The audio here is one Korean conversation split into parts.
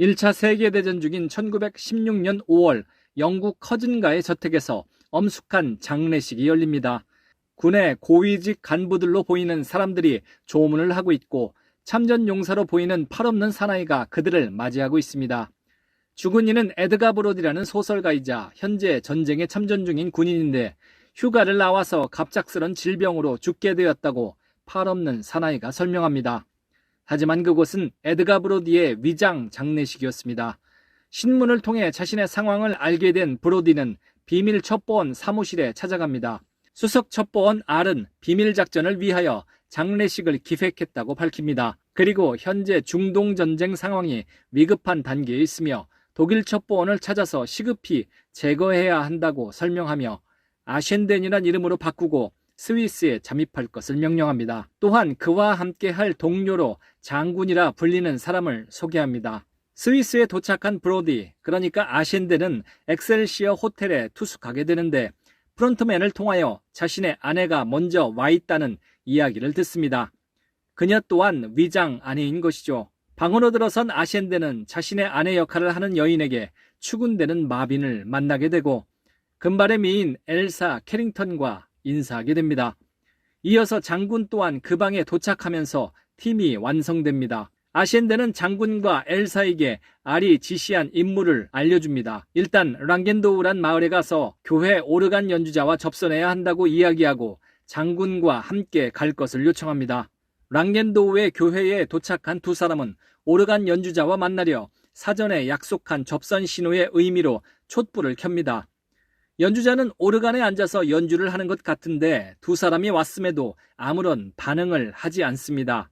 1차 세계대전 중인 1916년 5월 영국 커즌가의 저택에서 엄숙한 장례식이 열립니다. 군의 고위직 간부들로 보이는 사람들이 조문을 하고 있고 참전용사로 보이는 팔없는 사나이가 그들을 맞이하고 있습니다. 죽은 이는 에드가 브로디라는 소설가이자 현재 전쟁에 참전 중인 군인인데 휴가를 나와서 갑작스런 질병으로 죽게 되었다고 팔없는 사나이가 설명합니다. 하지만 그곳은 에드가 브로디의 위장 장례식이었습니다. 신문을 통해 자신의 상황을 알게 된 브로디는 비밀 첩보원 사무실에 찾아갑니다. 수석 첩보원 R은 비밀 작전을 위하여 장례식을 기획했다고 밝힙니다. 그리고 현재 중동 전쟁 상황이 위급한 단계에 있으며 독일 첩보원을 찾아서 시급히 제거해야 한다고 설명하며 아셴덴이란 이름으로 바꾸고 스위스에 잠입할 것을 명령합니다. 또한 그와 함께 할 동료로 장군이라 불리는 사람을 소개합니다. 스위스에 도착한 브로디, 그러니까 아셴덴은 엑셀시어 호텔에 투숙하게 되는데 프론트맨을 통하여 자신의 아내가 먼저 와 있다는 이야기를 듣습니다. 그녀 또한 위장 아내인 것이죠. 방으로 들어선 아셴덴은 자신의 아내 역할을 하는 여인에게 추근되는 마빈을 만나게 되고 금발의 미인 엘사 캐링턴과 인사하게 됩니다. 이어서 장군 또한 그 방에 도착하면서 팀이 완성됩니다. 아셴덴은 장군과 엘사에게 알이 지시한 임무를 알려줍니다. 일단 랑겐도우란 마을에 가서 교회 오르간 연주자와 접선해야 한다고 이야기하고 장군과 함께 갈 것을 요청합니다. 랑겐도우의 교회에 도착한 두 사람은 오르간 연주자와 만나려 사전에 약속한 접선 신호의 의미로 촛불을 켭니다. 연주자는 오르간에 앉아서 연주를 하는 것 같은데 두 사람이 왔음에도 아무런 반응을 하지 않습니다.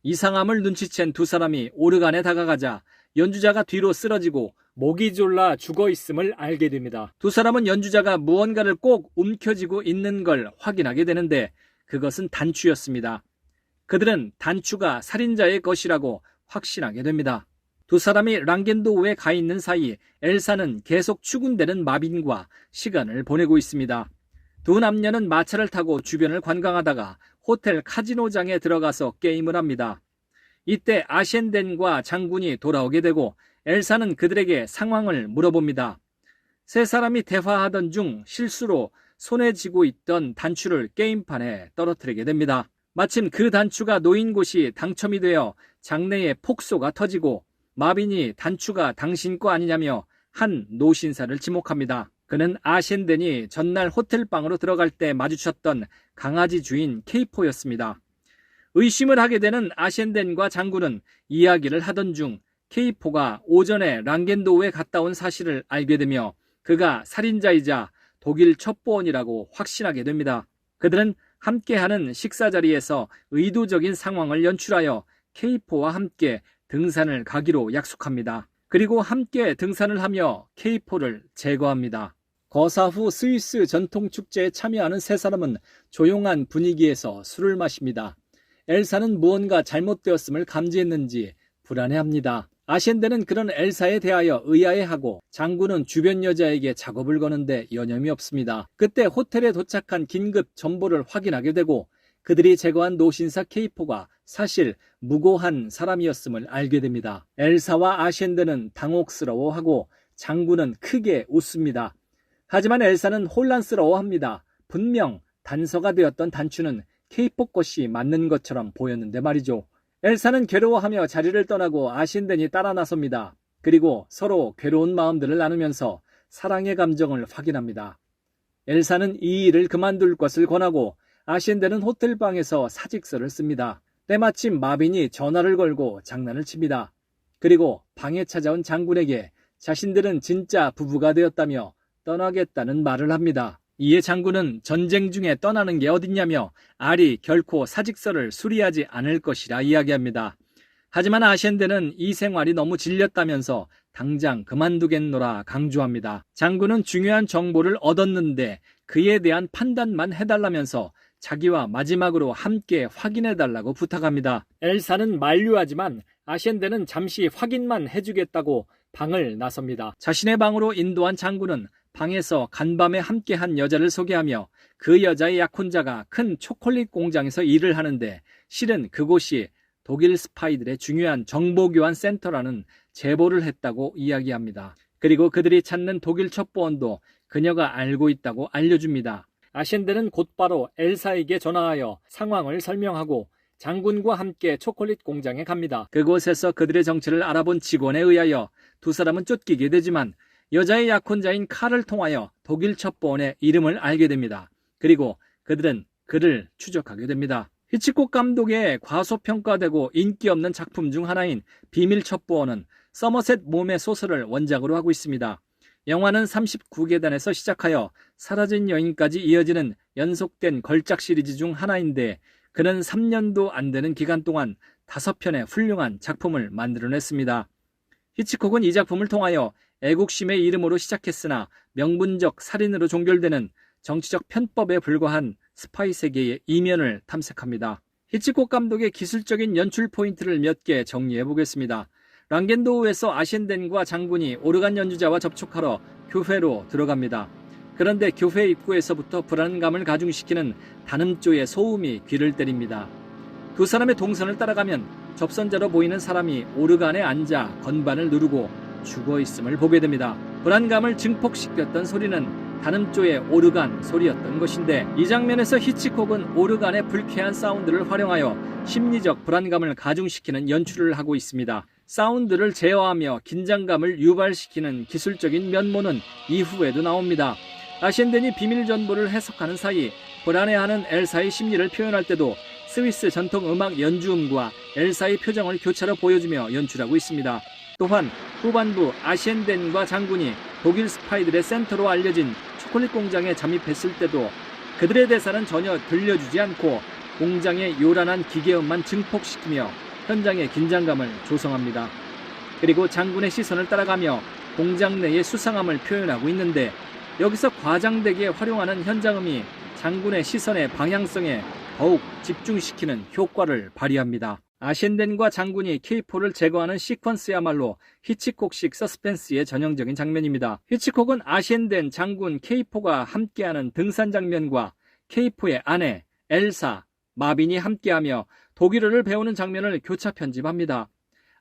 이상함을 눈치챈 두 사람이 오르간에 다가가자 연주자가 뒤로 쓰러지고 목이 졸라 죽어있음을 알게 됩니다. 두 사람은 연주자가 무언가를 꼭 움켜쥐고 있는 걸 확인하게 되는데 그것은 단추였습니다. 그들은 단추가 살인자의 것이라고 확신하게 됩니다. 두 사람이 랑겐도우에 가 있는 사이 엘사는 계속 추근되는 마빈과 시간을 보내고 있습니다. 두 남녀는 마차를 타고 주변을 관광하다가 호텔 카지노장에 들어가서 게임을 합니다. 이때 아셴덴과 장군이 돌아오게 되고 엘사는 그들에게 상황을 물어봅니다. 세 사람이 대화하던 중 실수로 손에 쥐고 있던 단추를 게임판에 떨어뜨리게 됩니다. 마침 그 단추가 놓인 곳이 당첨이 되어 장내에 폭소가 터지고 마빈이 단추가 당신 거 아니냐며 한 노신사를 지목합니다. 그는 아셴덴이 전날 호텔방으로 들어갈 때 마주쳤던 강아지 주인 케이포였습니다. 의심을 하게 되는 아셴덴과 장군은 이야기를 하던 중 케이포가 오전에 랑겐도우에 갔다 온 사실을 알게 되며 그가 살인자이자 독일 첩보원이라고 확신하게 됩니다. 그들은 함께하는 식사 자리에서 의도적인 상황을 연출하여 케이포와 함께 등산을 가기로 약속합니다. 그리고 함께 등산을 하며 케이포를 제거합니다. 거사 후 스위스 전통축제에 참여하는 세 사람은 조용한 분위기에서 술을 마십니다. 엘사는 무언가 잘못되었음을 감지했는지 불안해합니다. 아셴덴은 그런 엘사에 대하여 의아해하고 장군은 주변 여자에게 작업을 거는데 여념이 없습니다. 그때 호텔에 도착한 긴급 정보를 확인하게 되고 그들이 제거한 노신사 케이포가 사실 무고한 사람이었음을 알게 됩니다. 엘사와 아셴덴은 당혹스러워하고 장군은 크게 웃습니다. 하지만 엘사는 혼란스러워합니다. 분명 단서가 되었던 단추는 케이포 것이 맞는 것처럼 보였는데 말이죠. 엘사는 괴로워하며 자리를 떠나고 아셴덴이 따라 나섭니다. 그리고 서로 괴로운 마음들을 나누면서 사랑의 감정을 확인합니다. 엘사는 이 일을 그만둘 것을 권하고 아셴덴은 호텔방에서 사직서를 씁니다. 때마침 마빈이 전화를 걸고 장난을 칩니다. 그리고 방에 찾아온 장군에게 자신들은 진짜 부부가 되었다며 떠나겠다는 말을 합니다. 이에 장군은 전쟁 중에 떠나는 게 어딨냐며 알이 결코 사직서를 수리하지 않을 것이라 이야기합니다. 하지만 아셴덴은 이 생활이 너무 질렸다면서 당장 그만두겠노라 강조합니다. 장군은 중요한 정보를 얻었는데 그에 대한 판단만 해달라면서 자기와 마지막으로 함께 확인해달라고 부탁합니다. 엘사는 만류하지만 아셴덴은 잠시 확인만 해주겠다고 방을 나섭니다. 자신의 방으로 인도한 장군은 방에서 간밤에 함께한 여자를 소개하며 그 여자의 약혼자가 큰 초콜릿 공장에서 일을 하는데 실은 그곳이 독일 스파이들의 중요한 정보교환 센터라는 제보를 했다고 이야기합니다. 그리고 그들이 찾는 독일 첩보원도 그녀가 알고 있다고 알려줍니다. 아신데는 곧바로 엘사에게 전화하여 상황을 설명하고 장군과 함께 초콜릿 공장에 갑니다. 그곳에서 그들의 정체를 알아본 직원에 의하여 두 사람은 쫓기게 되지만 여자의 약혼자인 칼을 통하여 독일 첩보원의 이름을 알게 됩니다. 그리고 그들은 그를 추적하게 됩니다. 히치콕 감독의 과소평가되고 인기 없는 작품 중 하나인 비밀 첩보원은 서머셋 몬의 소설을 원작으로 하고 있습니다. 영화는 39계단에서 시작하여 사라진 여인까지 이어지는 연속된 걸작 시리즈 중 하나인데 그는 3년도 안 되는 기간 동안 5편의 훌륭한 작품을 만들어냈습니다. 히치콕은 이 작품을 통하여 애국심의 이름으로 시작했으나 명분적 살인으로 종결되는 정치적 편법에 불과한 스파이 세계의 이면을 탐색합니다. 히치콕 감독의 기술적인 연출 포인트를 몇 개 정리해 보겠습니다. 랑겐도우에서 아신덴과 장군이 오르간 연주자와 접촉하러 교회로 들어갑니다. 그런데 교회 입구에서부터 불안감을 가중시키는 단음조의 소음이 귀를 때립니다. 두 사람의 동선을 따라가면 접선자로 보이는 사람이 오르간에 앉아 건반을 누르고 죽어있음을 보게 됩니다. 불안감을 증폭시켰던 소리는 단음조의 오르간 소리였던 것인데 이 장면에서 히치콕은 오르간의 불쾌한 사운드를 활용하여 심리적 불안감을 가중시키는 연출을 하고 있습니다. 사운드를 제어하며 긴장감을 유발시키는 기술적인 면모는 이후에도 나옵니다. 아신덴이 비밀 정보를 해석하는 사이 불안해하는 엘사의 심리를 표현할 때도 스위스 전통 음악 연주음과 엘사의 표정을 교차로 보여주며 연출하고 있습니다. 또한 후반부 아신덴과 장군이 독일 스파이들의 센터로 알려진 초콜릿 공장에 잠입했을 때도 그들의 대사는 전혀 들려주지 않고 공장의 요란한 기계음만 증폭시키며 현장의 긴장감을 조성합니다. 그리고 장군의 시선을 따라가며 공장 내의 수상함을 표현하고 있는데 여기서 과장되게 활용하는 현장음이 장군의 시선의 방향성에 더욱 집중시키는 효과를 발휘합니다. 아신덴과 장군이 K4를 제거하는 시퀀스야말로 히치콕식 서스펜스의 전형적인 장면입니다. 히치콕은 아신덴, 장군, K4가 함께하는 등산 장면과 K4의 아내, 엘사, 마빈이 함께하며 독일어를 배우는 장면을 교차 편집합니다.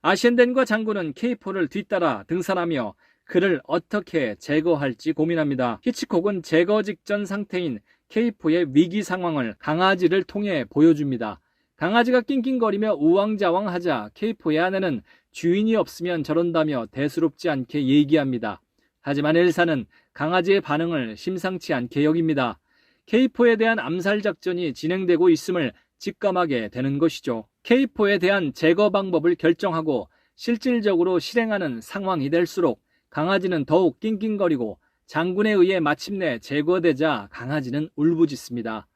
아신덴과 장군은 K4를 뒤따라 등산하며 그를 어떻게 제거할지 고민합니다. 히치콕은 제거 직전 상태인 K4의 위기 상황을 강아지를 통해 보여줍니다. 강아지가 낑낑거리며 우왕좌왕하자 K4의 아내는 주인이 없으면 저런다며 대수롭지 않게 얘기합니다. 하지만 엘사는 강아지의 반응을 심상치 않게 여깁니다. K4에 대한 암살 작전이 진행되고 있음을 직감하게 되는 것이죠. K4에 대한 제거 방법을 결정하고 실질적으로 실행하는 상황이 될수록 강아지는 더욱 낑낑거리고 장군에 의해 마침내 제거되자 강아지는 울부짖습니다.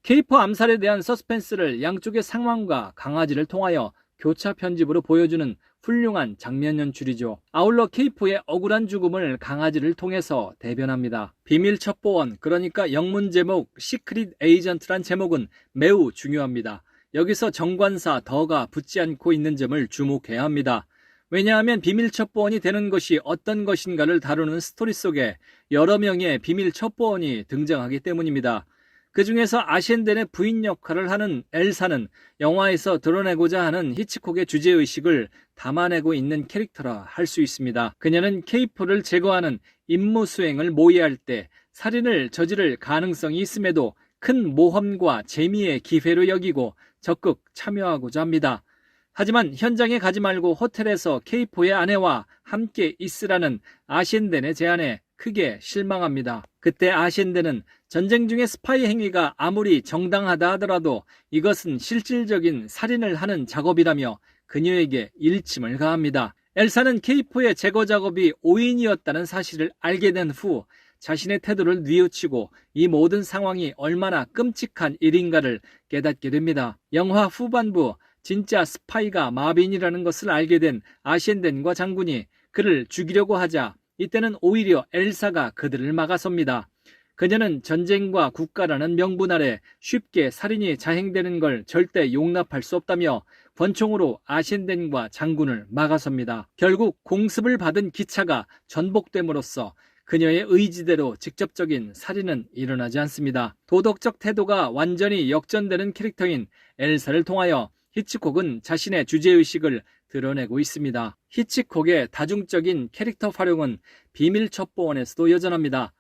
K4 암살에 대한 서스펜스를 양쪽의 상황과 강아지를 통하여 교차 편집으로 보여주는 훌륭한 장면 연출이죠. 아울러 K4의 억울한 죽음을 강아지를 통해서 대변합니다. 비밀 첩보원, 그러니까 영문 제목 시크릿 에이전트란 제목은 매우 중요합니다. 여기서 정관사 더가 붙지 않고 있는 점을 주목해야 합니다. 왜냐하면 비밀 첩보원이 되는 것이 어떤 것인가를 다루는 스토리 속에 여러 명의 비밀 첩보원이 등장하기 때문입니다. 그 중에서 아신덴의 부인 역할을 하는 엘사는 영화에서 드러내고자 하는 히치콕의 주제의식을 담아내고 있는 캐릭터라 할 수 있습니다. 그녀는 K4를 제거하는 임무 수행을 모의할 때 살인을 저지를 가능성이 있음에도 큰 모험과 재미의 기회로 여기고 적극 참여하고자 합니다. 하지만 현장에 가지 말고 호텔에서 K4의 아내와 함께 있으라는 아신덴의 제안에 크게 실망합니다. 그때 아신덴은 전쟁 중의 스파이 행위가 아무리 정당하다 하더라도 이것은 실질적인 살인을 하는 작업이라며 그녀에게 일침을 가합니다. 엘사는 K4의 제거 작업이 오인이었다는 사실을 알게 된 후 자신의 태도를 뉘우치고 이 모든 상황이 얼마나 끔찍한 일인가를 깨닫게 됩니다. 영화 후반부 진짜 스파이가 마빈이라는 것을 알게 된 아신덴과 장군이 그를 죽이려고 하자 이때는 오히려 엘사가 그들을 막아섭니다. 그녀는 전쟁과 국가라는 명분 아래 쉽게 살인이 자행되는 걸 절대 용납할 수 없다며 권총으로 아신덴과 장군을 막아섭니다. 결국 공습을 받은 기차가 전복됨으로써 그녀의 의지대로 직접적인 살인은 일어나지 않습니다. 도덕적 태도가 완전히 역전되는 캐릭터인 엘사를 통하여 히치콕은 자신의 주제의식을 드러내고 있습니다. 히치콕의 다중적인 캐릭터 활용은 비밀 첩보원에서도 여전합니다.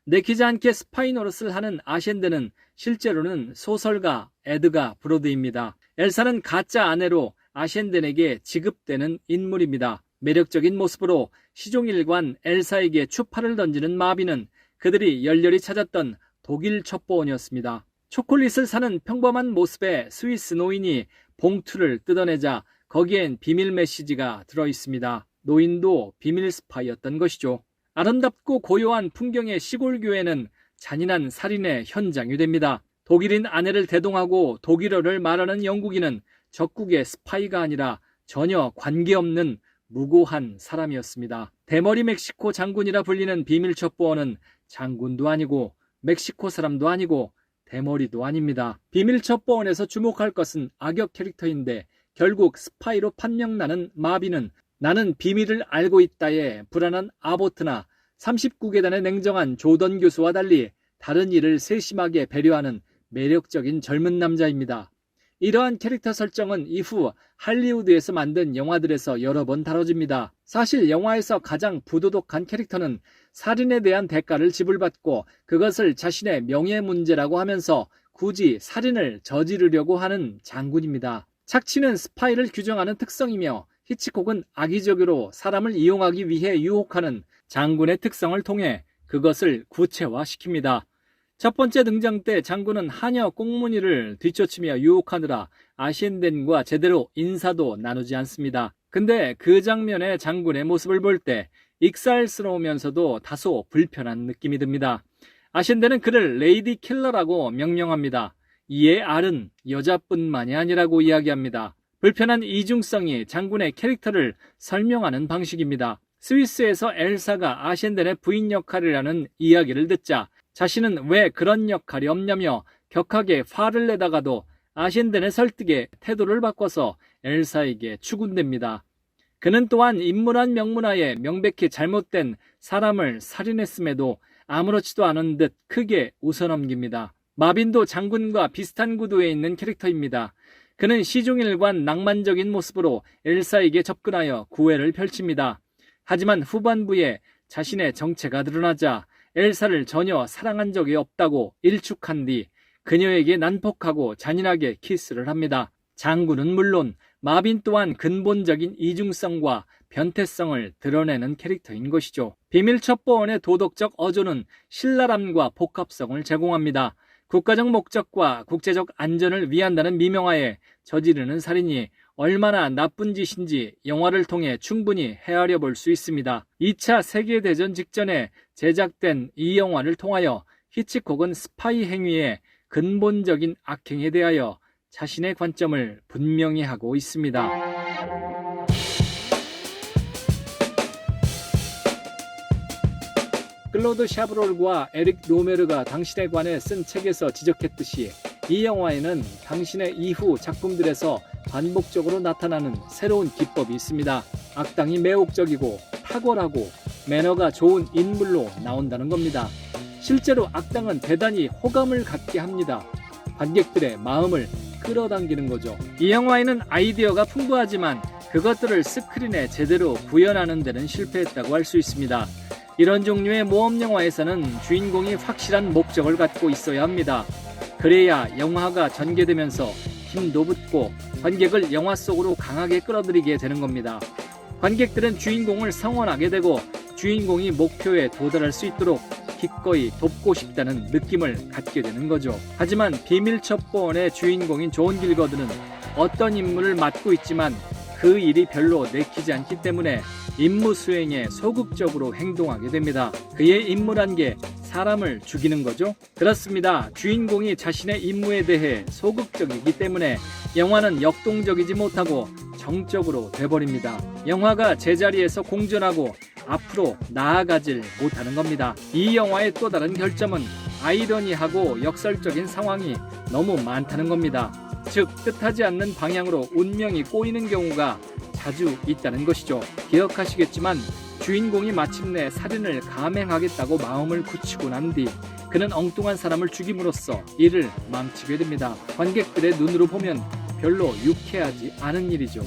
내키지 않게 스파이 노릇을 하는 아셴드는 실제로는 소설가 에드가 브로드입니다. 엘사는 가짜 아내로 아셴덴에게 지급되는 인물입니다. 매력적인 모습으로 시종일관 엘사에게 추파를 던지는 마비는 그들이 열렬히 찾았던 독일 첩보원이었습니다. 초콜릿을 사는 평범한 모습의 스위스 노인이 봉투를 뜯어내자 거기엔 비밀 메시지가 들어있습니다. 노인도 비밀 스파이였던 것이죠. 아름답고 고요한 풍경의 시골 교회는 잔인한 살인의 현장이 됩니다. 독일인 아내를 대동하고 독일어를 말하는 영국인은 적국의 스파이가 아니라 전혀 관계없는 무고한 사람이었습니다. 대머리 멕시코 장군이라 불리는 비밀 첩보원은 장군도 아니고 멕시코 사람도 아니고 대머리도 아닙니다. 비밀 첩보원에서 주목할 것은 악역 캐릭터인데 결국 스파이로 판명나는 마비는 나는 비밀을 알고 있다의 불안한 아보트나 39계단의 냉정한 조던 교수와 달리 다른 일을 세심하게 배려하는 매력적인 젊은 남자입니다. 이러한 캐릭터 설정은 이후 할리우드에서 만든 영화들에서 여러 번 다뤄집니다. 사실 영화에서 가장 부도덕한 캐릭터는 살인에 대한 대가를 지불받고 그것을 자신의 명예 문제라고 하면서 굳이 살인을 저지르려고 하는 장군입니다. 착취는 스파이를 규정하는 특성이며 히치콕은 악의적으로 사람을 이용하기 위해 유혹하는 장군의 특성을 통해 그것을 구체화시킵니다. 첫 번째 등장 때 장군은 하녀 꽁무니를 뒤쫓으며 유혹하느라 아셴덴과 제대로 인사도 나누지 않습니다. 근데 그 장면의 장군의 모습을 볼 때 익살스러우면서도 다소 불편한 느낌이 듭니다. 아셴덴은 그를 레이디 킬러라고 명명합니다. 이에 알은 여자뿐만이 아니라고 이야기합니다. 불편한 이중성이 장군의 캐릭터를 설명하는 방식입니다. 스위스에서 엘사가 아셴덴의 부인 역할이라는 이야기를 듣자 자신은 왜 그런 역할이 없냐며 격하게 화를 내다가도 아셴덴의 설득에 태도를 바꿔서 엘사에게 추군됩니다. 그는 또한 인물한 명문하에 명백히 잘못된 사람을 살인했음에도 아무렇지도 않은 듯 크게 웃어넘깁니다. 마빈도 장군과 비슷한 구도에 있는 캐릭터입니다. 그는 시종일관 낭만적인 모습으로 엘사에게 접근하여 구애를 펼칩니다. 하지만 후반부에 자신의 정체가 드러나자 엘사를 전혀 사랑한 적이 없다고 일축한 뒤 그녀에게 난폭하고 잔인하게 키스를 합니다. 장군은 물론 마빈 또한 근본적인 이중성과 변태성을 드러내는 캐릭터인 것이죠. 비밀 첩보원의 도덕적 어조는 신랄함과 복합성을 제공합니다. 국가적 목적과 국제적 안전을 위한다는 미명하에 저지르는 살인이 얼마나 나쁜 짓인지 영화를 통해 충분히 헤아려 볼 수 있습니다. 2차 세계대전 직전에 제작된 이 영화를 통하여 히치콕은 스파이 행위의 근본적인 악행에 대하여 자신의 관점을 분명히 하고 있습니다. 클로드 샤브롤과 에릭 로메르가 당신에 관해 쓴 책에서 지적했듯이 이 영화에는 당신의 이후 작품들에서 반복적으로 나타나는 새로운 기법이 있습니다. 악당이 매혹적이고 탁월하고 매너가 좋은 인물로 나온다는 겁니다. 실제로 악당은 대단히 호감을 갖게 합니다. 관객들의 마음을 끌어당기는 거죠. 이 영화에는 아이디어가 풍부하지만 그것들을 스크린에 제대로 구현하는 데는 실패했다고 할 수 있습니다. 이런 종류의 모험 영화에서는 주인공이 확실한 목적을 갖고 있어야 합니다. 그래야 영화가 전개되면서 힘도 붙고 관객을 영화 속으로 강하게 끌어들이게 되는 겁니다. 관객들은 주인공을 성원하게 되고 주인공이 목표에 도달할 수 있도록 기꺼이 돕고 싶다는 느낌을 갖게 되는 거죠. 하지만 비밀 첩보원의 주인공인 존 길거드는 어떤 임무를 맡고 있지만 그 일이 별로 내키지 않기 때문에 임무 수행에 소극적으로 행동하게 됩니다. 그의 임무란 게 사람을 죽이는 거죠. 그렇습니다. 주인공이 자신의 임무에 대해 소극적이기 때문에 영화는 역동적이지 못하고 정적으로 돼버립니다. 영화가 제자리에서 공존하고 앞으로 나아가질 못하는 겁니다. 이 영화의 또 다른 결점은 아이러니하고 역설적인 상황이 너무 많다는 겁니다. 즉 뜻하지 않는 방향으로 운명이 꼬이는 경우가 자주 있다는 것이죠. 기억하시겠지만 주인공이 마침내 살인을 감행하겠다고 마음을 굳히고 난 뒤 그는 엉뚱한 사람을 죽임으로써 이를 망치게 됩니다. 관객들의 눈으로 보면 별로 유쾌하지 않은 일이죠.